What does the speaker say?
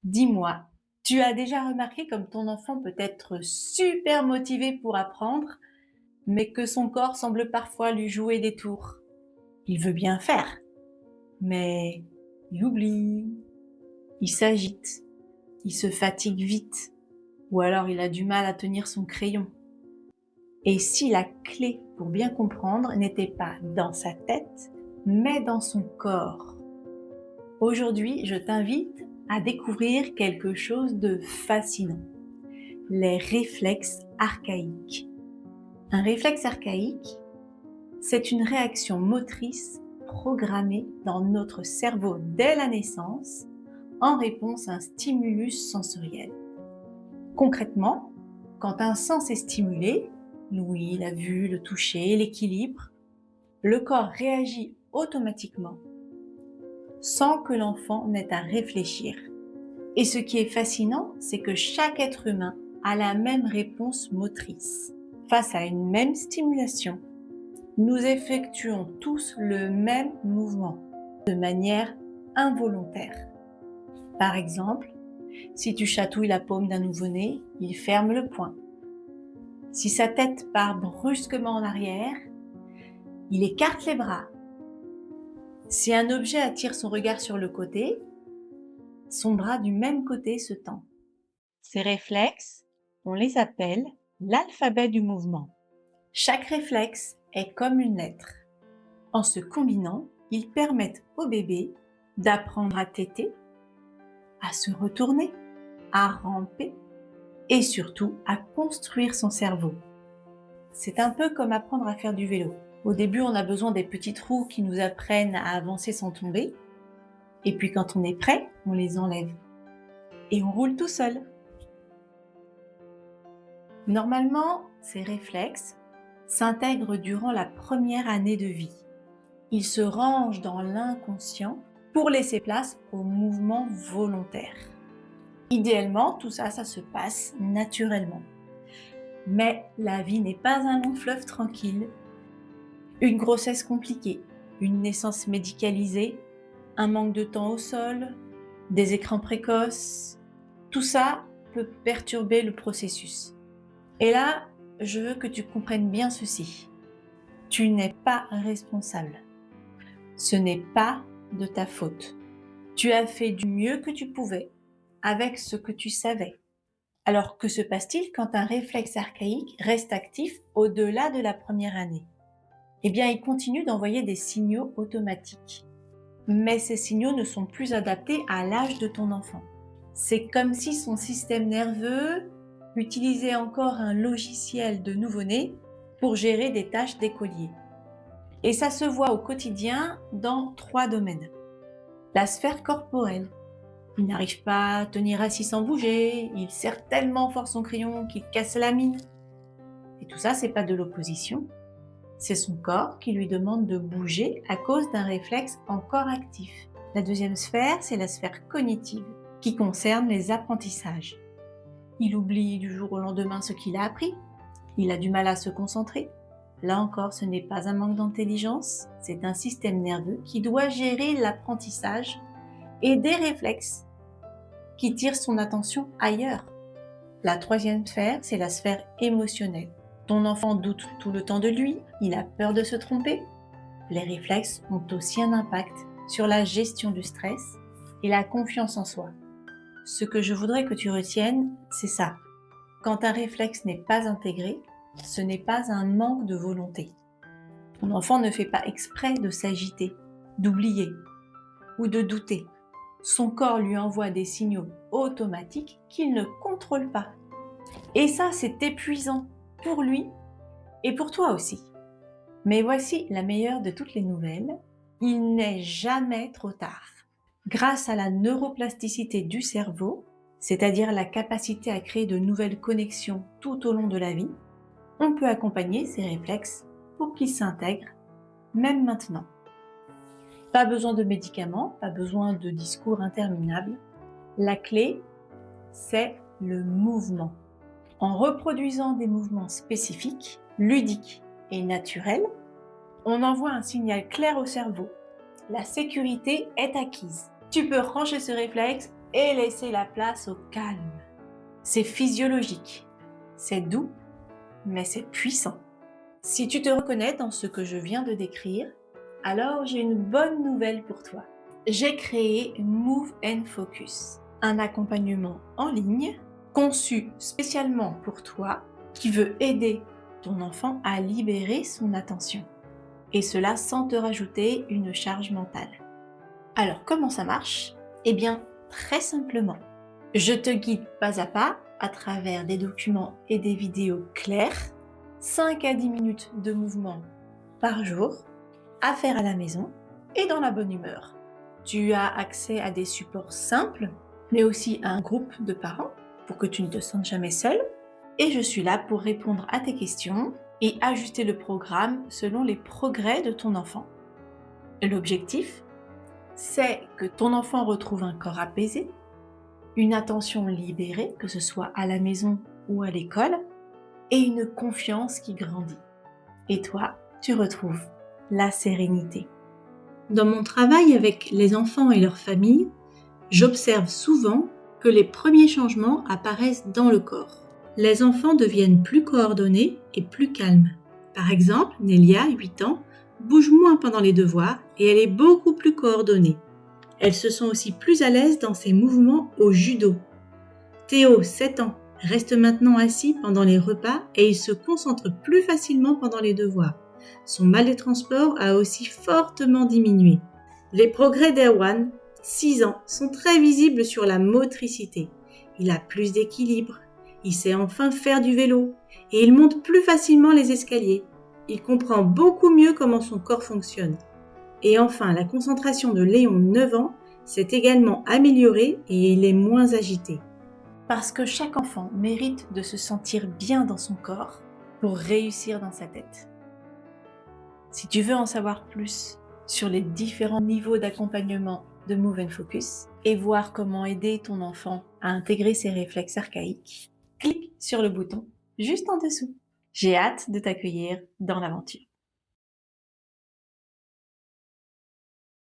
Dis-moi, tu as déjà remarqué comme ton enfant peut être super motivé pour apprendre, mais que son corps semble parfois lui jouer des tours? Il veut bien faire, mais il oublie, il s'agite, il se fatigue vite, ou alors il a du mal à tenir son crayon. Et si la clé pour bien comprendre n'était pas dans sa tête, mais dans son corps? Aujourd'hui, je t'invite à découvrir quelque chose de fascinant. Les réflexes archaïques. Un réflexe archaïque, c'est une réaction motrice programmée dans notre cerveau dès la naissance en réponse à un stimulus sensoriel. Concrètement, quand un sens est stimulé, l'ouïe, la vue, le toucher, l'équilibre, le corps réagit automatiquement sans que l'enfant n'ait à réfléchir. Et ce qui est fascinant, c'est que chaque être humain a la même réponse motrice. Face à une même stimulation, nous effectuons tous le même mouvement, de manière involontaire. Par exemple, si tu chatouilles la paume d'un nouveau-né, il ferme le poing. Si sa tête part brusquement en arrière, il écarte les bras. Si un objet attire son regard sur le côté, son bras du même côté se tend. Ces réflexes, on les appelle l'alphabet du mouvement. Chaque réflexe est comme une lettre. En se combinant, ils permettent au bébé d'apprendre à téter, à se retourner, à ramper et surtout à construire son cerveau. C'est un peu comme apprendre à faire du vélo. Au début, on a besoin des petites roues qui nous apprennent à avancer sans tomber. Et puis quand on est prêt, on les enlève. Et on roule tout seul. Normalement, ces réflexes s'intègrent durant la première année de vie. Ils se rangent dans l'inconscient pour laisser place au mouvement volontaire. Idéalement, tout ça, ça se passe naturellement. Mais la vie n'est pas un long fleuve tranquille. Une grossesse compliquée, une naissance médicalisée, un manque de temps au sol, des écrans précoces, tout ça peut perturber le processus. Et là, je veux que tu comprennes bien ceci. Tu n'es pas responsable. Ce n'est pas de ta faute. Tu as fait du mieux que tu pouvais avec ce que tu savais. Alors que se passe-t-il quand un réflexe archaïque reste actif au-delà de la première année? Eh bien, il continue d'envoyer des signaux automatiques. Mais ces signaux ne sont plus adaptés à l'âge de ton enfant. C'est comme si son système nerveux utilisait encore un logiciel de nouveau-né pour gérer des tâches d'écolier. Et ça se voit au quotidien dans 3 domaines. La sphère corporelle. Il n'arrive pas à tenir assis sans bouger, il serre tellement fort son crayon qu'il casse la mine. Et tout ça, c'est pas de l'opposition, c'est son corps qui lui demande de bouger à cause d'un réflexe encore actif. La deuxième sphère, c'est la sphère cognitive, qui concerne les apprentissages. Il oublie du jour au lendemain ce qu'il a appris, il a du mal à se concentrer. Là encore, ce n'est pas un manque d'intelligence, c'est un système nerveux qui doit gérer l'apprentissage et des réflexes qui tirent son attention ailleurs. La troisième sphère, c'est la sphère émotionnelle. Ton enfant doute tout le temps de lui, il a peur de se tromper. Les réflexes ont aussi un impact sur la gestion du stress et la confiance en soi. Ce que je voudrais que tu retiennes, c'est ça. Quand un réflexe n'est pas intégré, ce n'est pas un manque de volonté. Ton enfant ne fait pas exprès de s'agiter, d'oublier ou de douter. Son corps lui envoie des signaux automatiques qu'il ne contrôle pas. Et ça, c'est épuisant pour lui et pour toi aussi. Mais voici la meilleure de toutes les nouvelles. Il n'est jamais trop tard. Grâce à la neuroplasticité du cerveau, c'est-à-dire la capacité à créer de nouvelles connexions tout au long de la vie, on peut accompagner ces réflexes pour qu'ils s'intègrent, même maintenant. Pas besoin de médicaments, pas besoin de discours interminables. La clé, c'est le mouvement. En reproduisant des mouvements spécifiques, ludiques et naturels, on envoie un signal clair au cerveau. La sécurité est acquise. Tu peux ranger ce réflexe et laisser la place au calme. C'est physiologique, c'est doux, mais c'est puissant. Si tu te reconnais dans ce que je viens de décrire, alors j'ai une bonne nouvelle pour toi. J'ai créé Move and Focus, un accompagnement en ligne conçu spécialement pour toi qui veut aider ton enfant à libérer son attention. Et cela sans te rajouter une charge mentale. Alors comment ça marche? Eh bien, très simplement. Je te guide pas à travers des documents et des vidéos clairs, 5 à 10 minutes de mouvement par jour, à faire à la maison et dans la bonne humeur. Tu as accès à des supports simples, mais aussi à un groupe de parents pour que tu ne te sentes jamais seul. Et je suis là pour répondre à tes questions et ajuster le programme selon les progrès de ton enfant. L'objectif, c'est que ton enfant retrouve un corps apaisé, une attention libérée, que ce soit à la maison ou à l'école, et une confiance qui grandit. Et toi, tu retrouves la sérénité. Dans mon travail avec les enfants et leurs familles, j'observe souvent que les premiers changements apparaissent dans le corps. Les enfants deviennent plus coordonnés et plus calmes. Par exemple, Nelia, 8 ans, bouge moins pendant les devoirs et elle est beaucoup plus coordonnée. Elle se sent aussi plus à l'aise dans ses mouvements au judo. Théo, 7 ans, reste maintenant assis pendant les repas et il se concentre plus facilement pendant les devoirs. Son mal de transport a aussi fortement diminué. Les progrès d'Erwan, 6 ans, sont très visibles sur la motricité. Il a plus d'équilibre, il sait enfin faire du vélo et il monte plus facilement les escaliers. Il comprend beaucoup mieux comment son corps fonctionne. Et enfin, la concentration de Léon, 9 ans, s'est également améliorée et il est moins agité. Parce que chaque enfant mérite de se sentir bien dans son corps pour réussir dans sa tête. Si tu veux en savoir plus sur les différents niveaux d'accompagnement de Move and Focus et voir comment aider ton enfant à intégrer ses réflexes archaïques, clique sur le bouton juste en dessous. J'ai hâte de t'accueillir dans l'aventure.